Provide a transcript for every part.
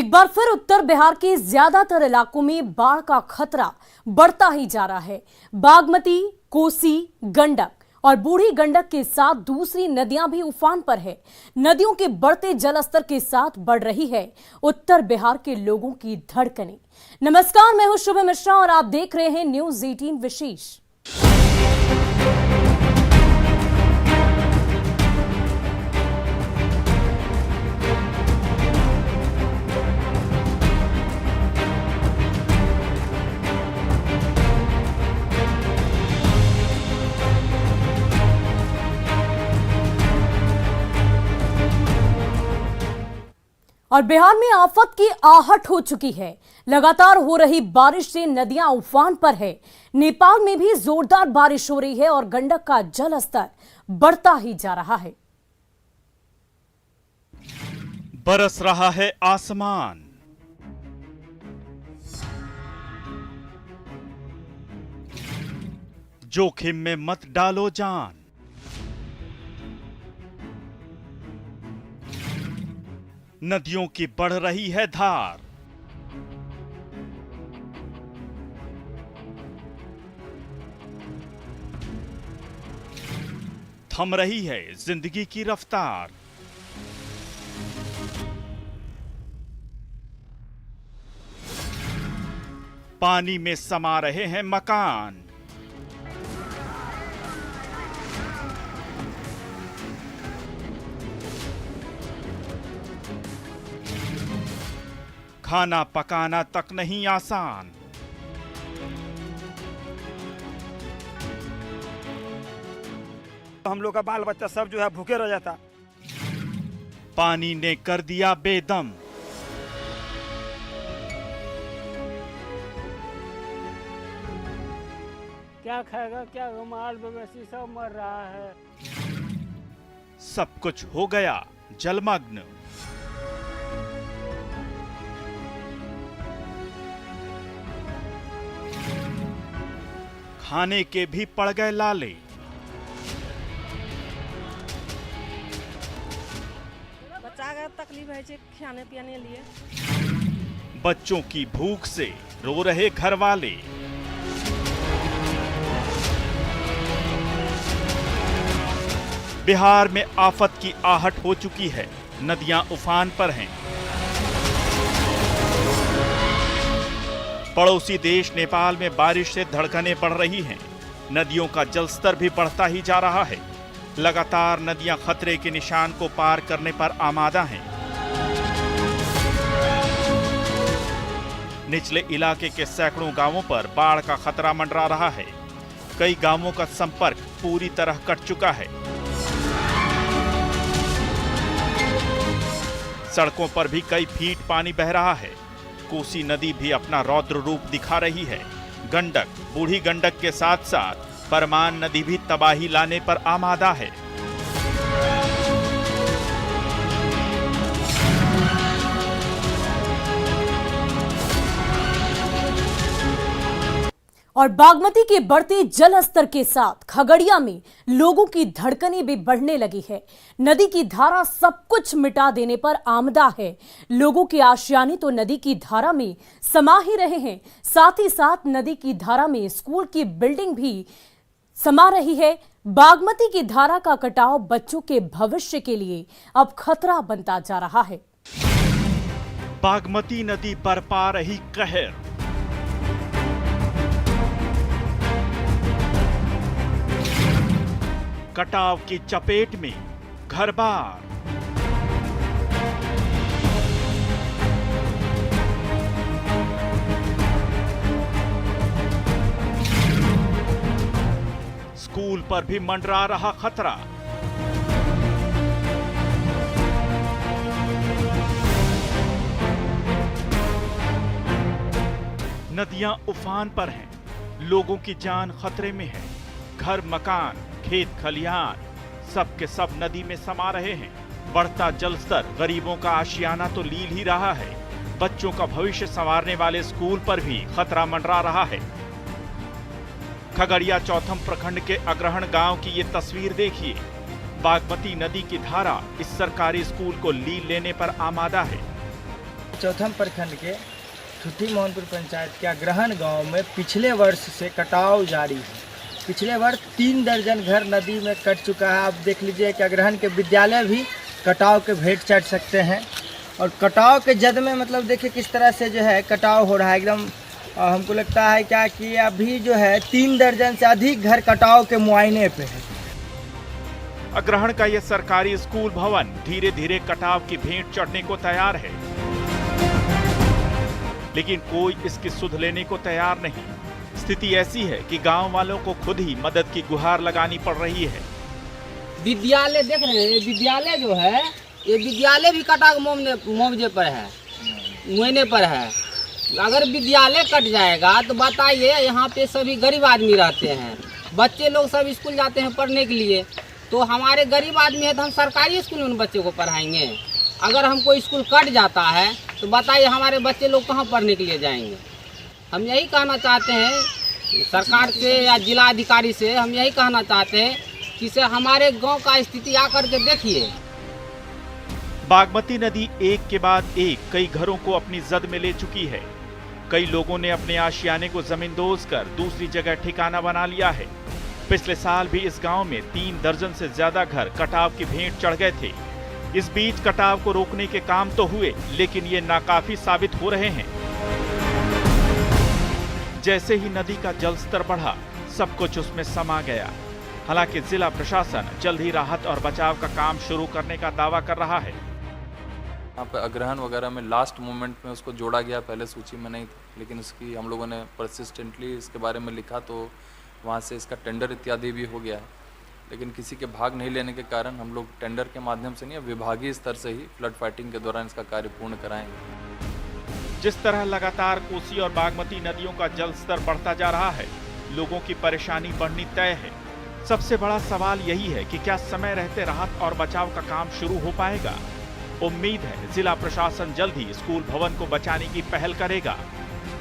एक बार फिर उत्तर बिहार के ज्यादातर इलाकों में बाढ़ का खतरा बढ़ता ही जा रहा है। बागमती, कोसी, गंडक और बूढ़ी गंडक के साथ दूसरी नदियां भी उफान पर है। नदियों के बढ़ते जलस्तर के साथ बढ़ रही है उत्तर बिहार के लोगों की धड़कनें। नमस्कार, मैं हूं शुभ मिश्रा और आप देख रहे हैं न्यूज 18 विशेष। और बिहार में आफत की आहट हो चुकी है। लगातार हो रही बारिश से नदियां उफान पर है। नेपाल में भी जोरदार बारिश हो रही है और गंडक का जल स्तर बढ़ता ही जा रहा है। बरस रहा है आसमान, जोखिम में मत डालो जान। नदियों की बढ़ रही है धार, थम रही है जिंदगी की रफ्तार। पानी में समा रहे हैं मकान, खाना पकाना तक नहीं आसान। हम लोग का बाल बच्चा सब जो है भूखे रह जाता। पानी ने कर दिया बेदम, क्या खाएगा, क्या माल मवेशी सब मर रहा है। सब कुछ हो गया जलमग्न। खाने के भी पड़ गए लाले। बच्चा का तकलीफ है खाने पीने लिए। बच्चों की भूख से रो रहे घर वाले। बिहार में आफत की आहट हो चुकी है। नदियां उफान पर हैं। पड़ोसी देश नेपाल में बारिश से धड़कनें बढ़ रही हैं। नदियों का जलस्तर भी बढ़ता ही जा रहा है। लगातार नदियां खतरे के निशान को पार करने पर आमादा हैं। निचले इलाके के सैकड़ों गांवों पर बाढ़ का खतरा मंडरा रहा है। कई गांवों का संपर्क पूरी तरह कट चुका है। सड़कों पर भी कई फीट पानी बह रहा है। कोसी नदी भी अपना रौद्र रूप दिखा रही है। गंडक, बूढ़ी गंडक के साथ साथ परमान नदी भी तबाही लाने पर आमादा है। और बागमती के बढ़ते जल स्तर के साथ खगड़िया में लोगों की धड़कनें भी बढ़ने लगी है। नदी की धारा सब कुछ मिटा देने पर आमदा है। लोगों के आशियाने तो नदी की धारा में समा ही रहे हैं। साथ ही साथ नदी की धारा में स्कूल की बिल्डिंग भी समा रही है। बागमती की धारा का कटाव बच्चों के भविष्य के लिए अब खतरा बनता जा रहा है। बागमती नदी बरपा रही कहर। कटाव की चपेट में घर-बार। स्कूल पर भी मंडरा रहा खतरा। नदियां उफान पर हैं। लोगों की जान खतरे में है। घर, मकान, खेत खलिहान सब के सब नदी में समा रहे हैं। बढ़ता जलस्तर गरीबों का आशियाना तो लील ही रहा है। बच्चों का भविष्य संवारने वाले स्कूल पर भी खतरा मंडरा रहा है। खगड़िया चौथम प्रखंड के अग्रहण गांव की ये तस्वीर देखिए। बागमती नदी की धारा इस सरकारी स्कूल को लील लेने पर आमादा है। चौथम प्रखंड के ठुठी मोहनपुर पंचायत के अग्रहण गांव में पिछले वर्ष से कटाव जारी है। पिछले वर्ष 3 दर्जन घर नदी में कट चुका है। आप देख लीजिए कि अग्रहण के विद्यालय भी कटाव के भेंट चढ़ सकते हैं। और कटाव के जद में मतलब देखिए किस तरह से जो है कटाव हो रहा है एकदम। हमको लगता है क्या कि अभी जो है 3 दर्जन से अधिक घर कटाव के मुआयने पे है। अग्रहण का यह सरकारी स्कूल भवन धीरे धीरे कटाव की भेंट चढ़ने को तैयार है, लेकिन कोई इसकी सुध लेने को तैयार नहीं। स्थिति ऐसी है कि गांव वालों को खुद ही मदद की गुहार लगानी पड़ रही है। विद्यालय देख रहे हैं, विद्यालय जो है ये विद्यालय भी कटा मुआवजे पर है, मुआयने पर है। अगर विद्यालय कट जाएगा तो बताइए, यहाँ पे सभी गरीब आदमी रहते हैं, बच्चे लोग सब स्कूल जाते हैं पढ़ने के लिए। तो हमारे गरीब आदमी है तो हम सरकारी स्कूल में उन बच्चों को पढ़ाएंगे। अगर हमको स्कूल कट जाता है तो बताइए हमारे बच्चे लोग कहाँ पढ़ने के लिए जाएंगे। हम यही कहना चाहते हैं सरकार से या जिला अधिकारी से, हम यही कहना चाहते हैं कि से हमारे गांव का स्थिति आकर के देखिए। बागमती नदी एक के बाद एक कई घरों को अपनी जद में ले चुकी है। कई लोगों ने अपने आशियाने को जमींदोज कर दूसरी जगह ठिकाना बना लिया है। पिछले साल भी इस गांव में 3 दर्जन से ज्यादा घर कटाव की भेंट चढ़ गए थे। इस बीच कटाव को रोकने के काम तो हुए, लेकिन ये नाकाफी साबित हो रहे हैं। जैसे ही नदी का जलस्तर बढ़ा, सब कुछ उसमें समा गया। हालांकि जिला प्रशासन जल्द ही राहत और बचाव का काम शुरू करने का दावा कर रहा है। यहाँ पे अग्रहण वगैरह में लास्ट मोमेंट में उसको जोड़ा गया, पहले सूची में नहीं, लेकिन उसकी हम लोगों ने परसिस्टेंटली इसके बारे में लिखा तो वहाँ से इसका टेंडर इत्यादि भी हो गया है। लेकिन किसी के भाग नहीं लेने के कारण हम लोग टेंडर के माध्यम से नहीं, विभागीय स्तर से ही फ्लड फाइटिंग के दौरान इसका कार्य पूर्ण कराएंगे। जिस तरह लगातार कोसी और बागमती नदियों का जलस्तर बढ़ता जा रहा है, लोगों की परेशानी बढ़नी तय है। सबसे बड़ा सवाल यही है कि क्या समय रहते राहत और बचाव का काम शुरू हो पाएगा। उम्मीद है जिला प्रशासन जल्द ही स्कूल भवन को बचाने की पहल करेगा।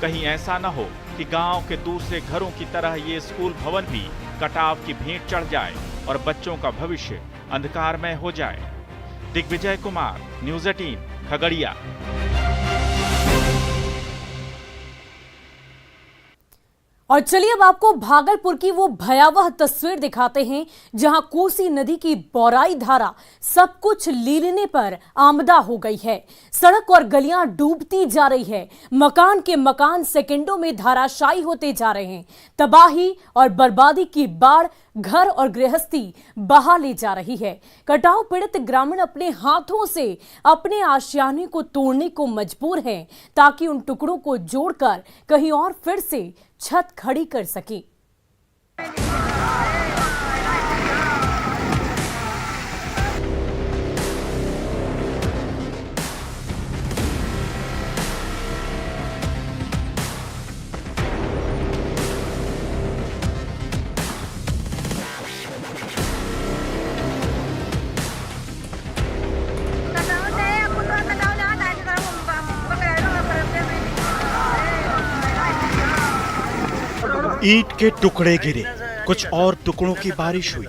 कहीं ऐसा न हो कि गांव के दूसरे घरों की तरह ये स्कूल भवन भी कटाव की भेंट चढ़ जाए और बच्चों का भविष्य अंधकारमय हो जाए। दिग्विजय कुमार, न्यूज़ 18, खगड़िया। और चलिए अब आपको भागलपुर की वो भयावह तस्वीर दिखाते हैं जहां कोसी नदी की बौराई धारा सब कुछ लीलने पर आमदा हो गई है। सड़क और गलियां डूबती जा रही है। मकान के मकान सेकंडों में धाराशायी होते जा रहे हैं। तबाही और बर्बादी की बाढ़ घर और गृहस्थी बहा ले जा रही है। कटाव पीड़ित ग्रामीण अपने हाथों से अपने आशियाने को तोड़ने को मजबूर हैं ताकि उन टुकड़ों को जोड़कर कहीं और फिर से छत खड़ी कर सके। ईंट के टुकड़े गिरे, कुछ और टुकड़ों की बारिश हुई,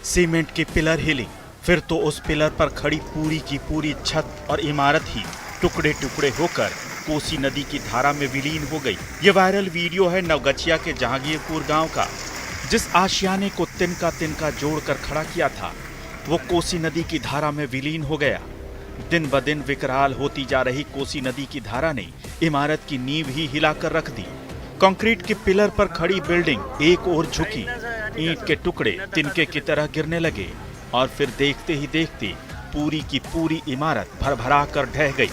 सीमेंट के पिलर हिले, फिर तो उस पिलर पर खड़ी पूरी की पूरी छत और इमारत ही टुकड़े टुकड़े होकर कोसी नदी की धारा में विलीन हो गई। ये वायरल वीडियो है नवगछिया के जहांगीरपुर गांव का। जिस आशियाने को तिनका तिनका जोड़कर खड़ा किया था, वो कोसी नदी की धारा में विलीन हो गया। दिन ब दिन विकराल होती जा रही कोसी नदी की धारा ने इमारत की नींव ही हिलाकर रख दी। कंक्रीट के पिलर पर खड़ी बिल्डिंग एक ओर झुकी, ईंट के टुकड़े तिनके की तरह गिरने लगे और फिर देखते ही देखते पूरी की पूरी इमारत भरभरा कर ढह गई।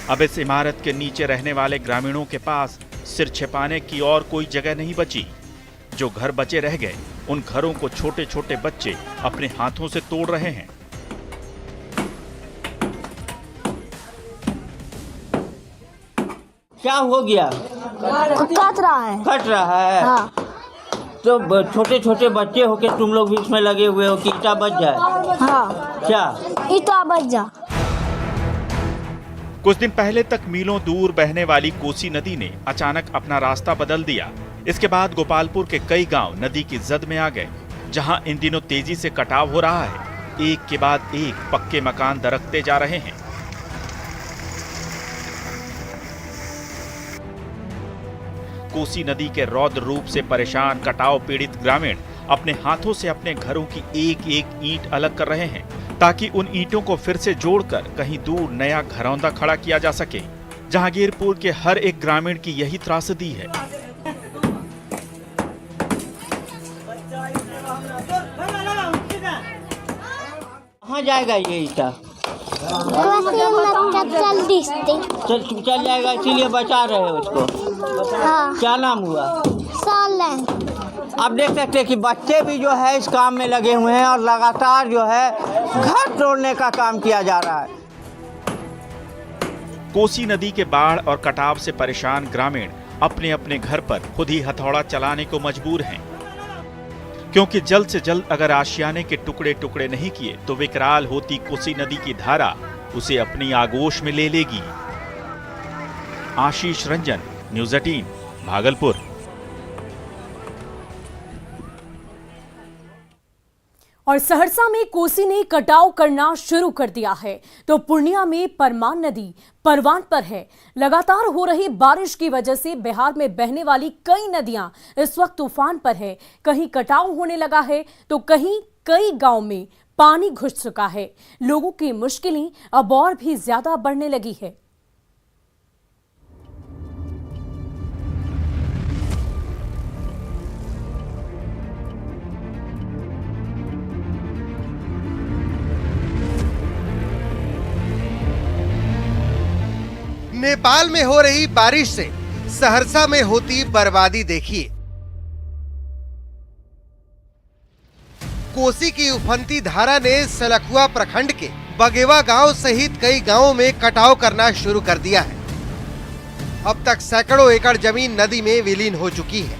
अब इस इमारत के नीचे रहने वाले ग्रामीणों के पास सिर छिपाने की और कोई जगह नहीं बची। जो घर बचे रह गए, उन घरों को छोटे छोटे बच्चे अपने हाथों से तोड़ रहे हैं। क्या हो गया? कट रहा है। कट रहा है? हाँ। तो छोटे छोटे बच्चे हो के तुम लोग भी इसमें लगे हुए हो कि ईटा बच जाए? हाँ। क्या ईटा बच जा। कुछ दिन पहले तक मीलों दूर बहने वाली कोसी नदी ने अचानक अपना रास्ता बदल दिया। इसके बाद गोपालपुर के कई गांव नदी की जद में आ गए, जहां इन दिनों तेजी से कटाव हो रहा है। एक के बाद एक पक्के मकान दरकते जा रहे हैं। कोसी नदी के रौद्र रूप से परेशान कटाव पीड़ित ग्रामीण अपने हाथों से अपने घरों की एक एक ईंट अलग कर रहे हैं ताकि उन ईंटों को फिर से जोड़कर कहीं दूर नया घरौंदा खड़ा किया जा सके। जहांगीरपुर के हर एक ग्रामीण की यही त्रासदी है। कहाँ जाएगा ये ईटा? चल जाएगा, इसीलिए बचा रहे हैं उसको। हाँ। क्या नाम हुआ? सालन। आप देख सकते हैं कि बच्चे भी जो है इस काम में लगे हुए हैं और लगातार जो है घर तोड़ने का काम किया जा रहा है। कोसी नदी के बाढ़ और कटाव से परेशान ग्रामीण अपने अपने घर पर खुद ही हथौड़ा चलाने को मजबूर हैं, क्योंकि जल्द से जल्द अगर आशियाने के टुकड़े टुकड़े नहीं किए तो विकराल होती कोसी नदी की धारा उसे अपनी आगोश में ले लेगी। आशीष रंजन, न्यूज़ 18, भागलपुर। और सहरसा में कोसी ने कटाव करना शुरू कर दिया है तो पूर्णिया में परमान नदी परवान पर है। लगातार हो रही बारिश की वजह से बिहार में बहने वाली कई नदियां इस वक्त तूफान पर है। कहीं कटाव होने लगा है तो कहीं कई गांव में पानी घुस चुका है। लोगों की मुश्किलें अब और भी ज्यादा बढ़ने लगी है। नेपाल में हो रही बारिश से सहरसा में होती बर्बादी देखिए। कोसी की उफनती धारा ने सलखुआ प्रखंड के बगेवा गांव सहित कई गांवों में कटाव करना शुरू कर दिया है। अब तक सैकड़ों एकड़ जमीन नदी में विलीन हो चुकी है।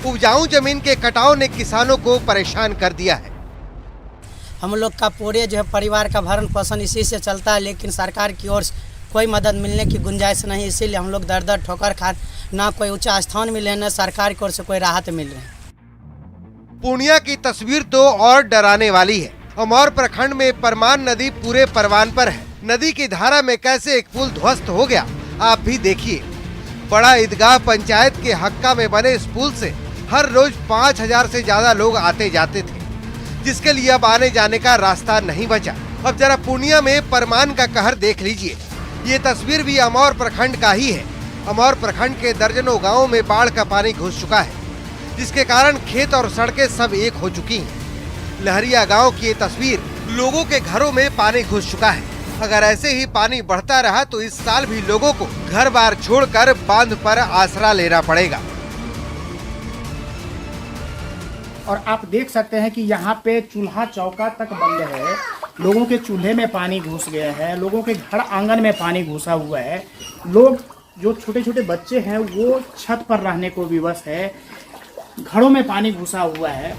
उपजाऊ जमीन के कटाव ने किसानों को परेशान कर दिया है। हम लोग का पूरे जो है परिवार का भरण पोषण इसी से चलता है, लेकिन सरकार की ओर से कोई मदद मिलने की गुंजाइश नहीं। इसीलिए हम लोग दर दर ठोकर खा, ना कोई ऊंचा स्थान मिले, न सरकार की ओर से कोई राहत मिल रही है। पूर्णिया की तस्वीर तो और डराने वाली है। अमौर प्रखंड में परमान नदी पूरे परवान पर है। नदी की धारा में कैसे एक पुल ध्वस्त हो गया आप भी देखिए। बड़ा ईदगाह पंचायत के हक्का में बने इस पुल से हर रोज 5000 से ज्यादा लोग आते जाते थे, जिसके लिए अब आने जाने का रास्ता नहीं बचा। अब जरा पूर्णिया में परमान का कहर देख लीजिए। ये तस्वीर भी अमौर प्रखंड का ही है। अमौर प्रखंड के दर्जनों गांवों में बाढ़ का पानी घुस चुका है, जिसके कारण खेत और सड़कें सब एक हो चुकी हैं। लहरिया गांव की ये तस्वीर, लोगों के घरों में पानी घुस चुका है। अगर ऐसे ही पानी बढ़ता रहा तो इस साल भी लोगों को घर बार छोड़कर बांध पर आसरा लेना पड़ेगा। और आप देख सकते हैं कि यहाँ पे चूल्हा चौका तक बंद है। लोगों के चूल्हे में पानी घुस गया है, लोगों के घर आंगन में पानी घुसा हुआ है। लोग जो छोटे छोटे बच्चे हैं वो छत पर रहने को विवश है, घरों में पानी घुसा हुआ है।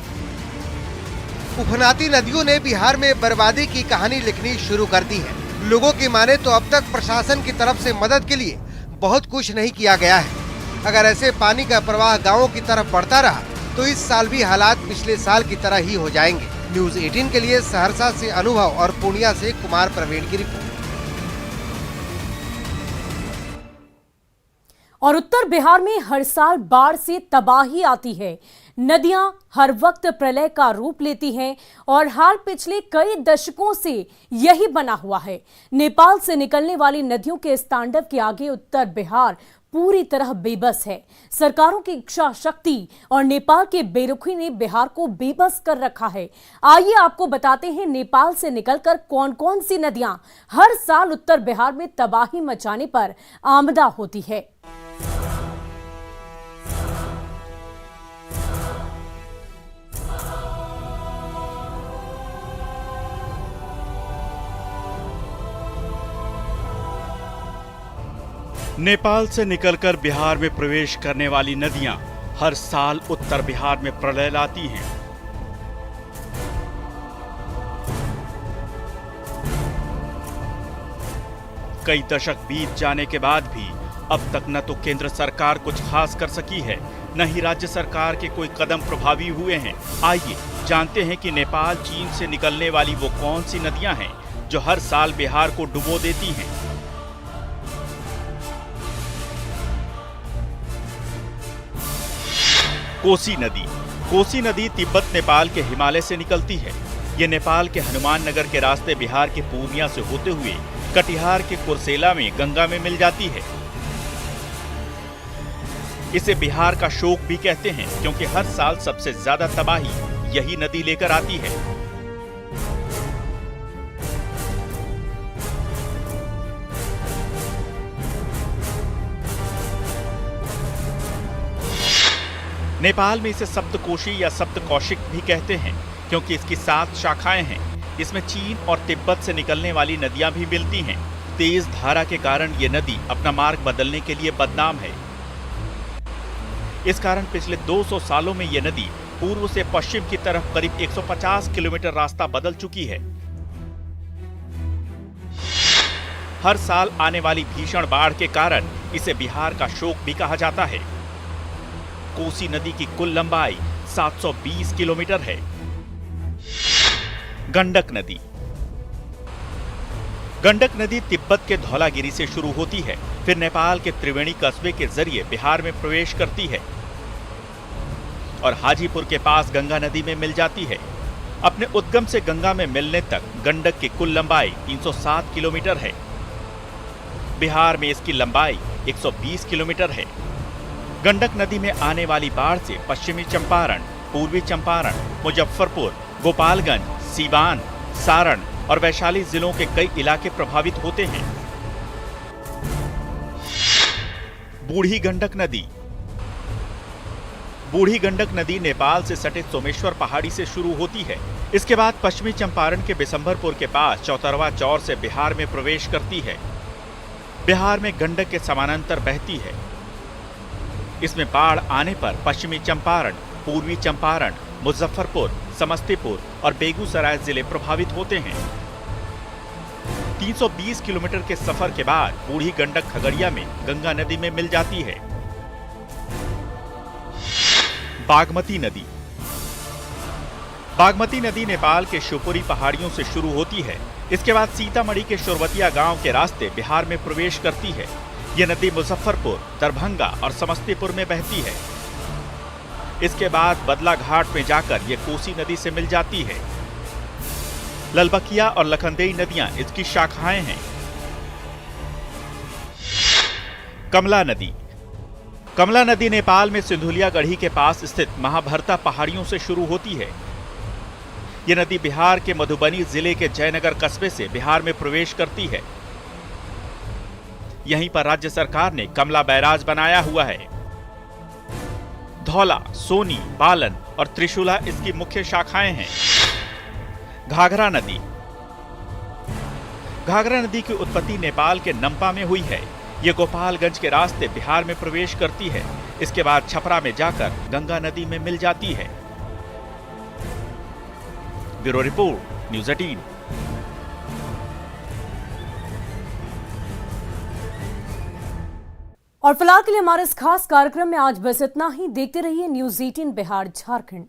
उफनाती नदियों ने बिहार में बर्बादी की कहानी लिखनी शुरू कर दी है। लोगों की माने तो अब तक प्रशासन की तरफ से मदद के लिए बहुत कुछ नहीं किया गया है। अगर ऐसे पानी का प्रवाह गाँवों की तरफ बढ़ता रहा तो इस साल भी हालात पिछले साल की तरह ही हो जाएंगे। न्यूज़ 18 के लिए सहरसा से अनुभव और पूर्णिया से कुमार प्रवीण की रिपोर्ट। और उत्तर बिहार में हर साल बाढ़ से तबाही आती है। नदियां हर वक्त प्रलय का रूप लेती हैं और हाल पिछले कई दशकों से यही बना हुआ है। नेपाल से निकलने वाली नदियों के इस तांडव के आगे उत्तर बिहार पूरी तरह बेबस है। सरकारों की इच्छा शक्ति और नेपाल के बेरुखी ने बिहार को बेबस कर रखा है। आइए आपको बताते हैं नेपाल से निकलकर कौन कौन सी नदियां हर साल उत्तर बिहार में तबाही मचाने पर आमदा होती है। नेपाल से निकलकर बिहार में प्रवेश करने वाली नदियां हर साल उत्तर बिहार में प्रलय लाती हैं। कई दशक बीत जाने के बाद भी अब तक न तो केंद्र सरकार कुछ खास कर सकी है, न ही राज्य सरकार के कोई कदम प्रभावी हुए हैं। आइए जानते हैं कि नेपाल चीन से निकलने वाली वो कौन सी नदियां हैं जो हर साल बिहार को डुबो देती हैं। कोसी नदी। कोसी नदी तिब्बत नेपाल के हिमालय से निकलती है। ये नेपाल के हनुमान नगर के रास्ते बिहार के पूर्णिया से होते हुए कटिहार के कुर्सेला में गंगा में मिल जाती है। इसे बिहार का शोक भी कहते हैं क्योंकि हर साल सबसे ज्यादा तबाही यही नदी लेकर आती है। नेपाल में इसे सप्तकोशी या सप्तकौशिक भी कहते हैं क्योंकि इसकी 7 शाखाएं हैं। इसमें चीन और तिब्बत से निकलने वाली नदियां भी मिलती हैं। तेज धारा के कारण ये नदी अपना मार्ग बदलने के लिए बदनाम है। इस कारण पिछले 200 सालों में ये नदी पूर्व से पश्चिम की तरफ करीब 150 किलोमीटर रास्ता बदल चुकी है। हर साल आने वाली भीषण बाढ़ के कारण इसे बिहार का शोक भी कहा जाता है। कोसी नदी की कुल लंबाई 720 किलोमीटर है। गंडक नदी। गंडक नदी तिब्बत के धौलागिरी से शुरू होती है, फिर नेपाल के त्रिवेणी कस्बे के जरिए बिहार में प्रवेश करती है और हाजीपुर के पास गंगा नदी में मिल जाती है। अपने उद्गम से गंगा में मिलने तक गंडक की कुल लंबाई 307 किलोमीटर है। बिहार में इसकी लंबाई 120 किलोमीटर है। गंडक नदी में आने वाली बाढ़ से पश्चिमी चंपारण, पूर्वी चंपारण, मुजफ्फरपुर, गोपालगंज, सीवान, सारण और वैशाली जिलों के कई इलाके प्रभावित होते हैं। बूढ़ी गंडक नदी। बूढ़ी गंडक नदी नेपाल से सटे सोमेश्वर पहाड़ी से शुरू होती है। इसके बाद पश्चिमी चंपारण के बिशंभरपुर के पास चौतरवा चौर से बिहार में प्रवेश करती है। बिहार में गंडक के समानांतर बहती है। इसमें बाढ़ आने पर पश्चिमी चंपारण, पूर्वी चंपारण, मुजफ्फरपुर, समस्तीपुर और बेगूसराय जिले प्रभावित होते हैं। 320 किलोमीटर के सफर के बाद बूढ़ी गंडक खगड़िया में गंगा नदी में मिल जाती है। बागमती नदी। बागमती नदी नेपाल के शिवपुरी पहाड़ियों से शुरू होती है। इसके बाद सीतामढ़ी के शोरबतिया गांव के रास्ते बिहार में प्रवेश करती है। यह नदी मुजफ्फरपुर, दरभंगा और समस्तीपुर में बहती है। इसके बाद बदला घाट में जाकर यह कोसी नदी से मिल जाती है। ललबकिया और लखनदेई नदियां इसकी शाखाएं हैं। कमला नदी। कमला नदी नेपाल में सिंधुलिया गढ़ी के पास स्थित महाभरता पहाड़ियों से शुरू होती है। यह नदी बिहार के मधुबनी जिले के जयनगर कस्बे से बिहार में प्रवेश करती है। यहीं पर राज्य सरकार ने कमला बैराज बनाया हुआ है। धौला, सोनी, बालन और त्रिशूला इसकी मुख्य शाखाएं हैं। घाघरा नदी। घाघरा नदी की उत्पत्ति नेपाल के नम्पा में हुई है। यह गोपालगंज के रास्ते बिहार में प्रवेश करती है। इसके बाद छपरा में जाकर गंगा नदी में मिल जाती है। Bureau report, news 18। और फिलहाल के लिए हमारे इस खास कार्यक्रम में आज बस इतना ही। देखते रहिए न्यूज़ 18 बिहार झारखंड।